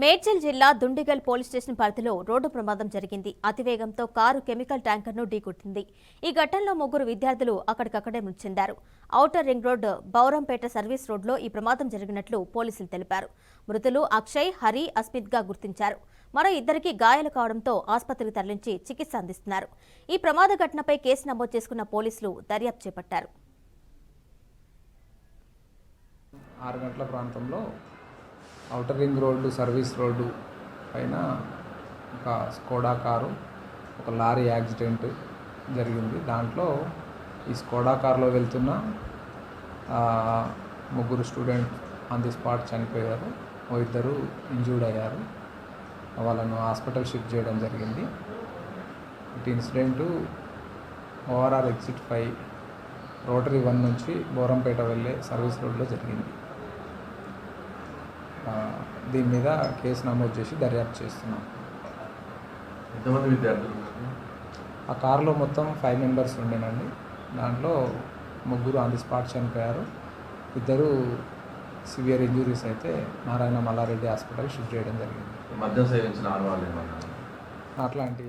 మేడ్చల్ జిల్లా Dundigal police station పరిధిలో road ప్రమాదం జరిగింది. అతివేగంతో కారు కెమికల్ ట్యాంకర్ను ఢీకొట్టింది. ఈ ఘటనలో ముగ్గురు విద్యార్థులు అక్కడికక్కడే మృతి చెందారు. Outer ring road Bowrampet service రోడ్లో ఈ ప్రమాదం జరిగినట్లు పోలీసులు తెలిపారు. మృతులు అక్షయ్, హరి, అస్మిత్గా గుర్తించారు. మరో ఇద్దరికి గాయాలు కావడంతో ఆసుపత్రికి తరలించి చికిత్స అందిస్తున్నారు. ఈ ప్రమాద ఘటనపై కేసు నమోదు చేసుకున్న పోలీసులు దర్యాప్తు చేపట్టారు. 6 గంటల ప్రాంతంలో outer ring road service road పైన ఒక స్కోడా కారు ఒక లారీ యాక్సిడెంట్ జరిగింది. దాంట్లో ఈ స్కోడా కారులో వెళ్తున్న ముగ్గురు స్టూడెంట్ ఆన్ ది స్పాట్ చనిపోయారు. ఇద్దరు ఇంజూర్డ్ అయ్యారు. వాళ్ళను హాస్పిటల్ షిఫ్ట్ చేయడం జరిగింది. ఇటు ఇన్సిడెంటు ఓఆర్ఆర్ ఎగ్జిట్ 5 రోటరీ 1 నుంచి బోరంపేట వెళ్ళే సర్వీస్ రోడ్లో జరిగింది. దీని మీద కేసు నమోదు చేసి దర్యాప్తు చేస్తున్నాం. ఎంతమంది విద్యార్థులు? ఆ కారులో మొత్తం 5 మెంబర్స్ ఉండేనండి. దాంట్లో ముగ్గురు ఆన్ ది స్పాట్ చనిపోయారు. ఇద్దరు సివియర్ ఇంజురీస్ అయితే నారాయణ మల్లారెడ్డి హాస్పిటల్ షిఫ్ట్ చేయడం జరిగింది. మద్యం సేవించిన ఆడవాళ్ళు ఏమన్నా అట్లాంటి